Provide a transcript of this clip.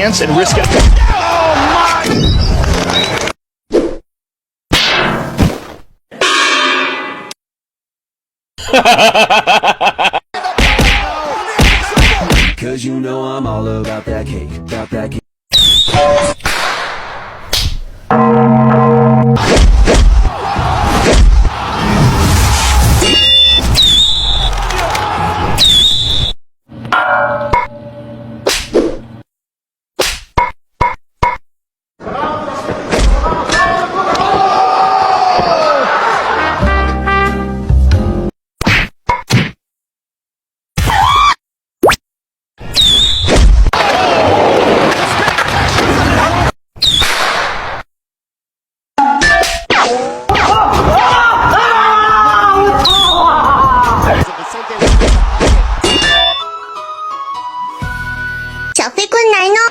chance and risk it. Oh my! Cause you know I'm all about that cake, about that cake. Chào Phi Quân này nó.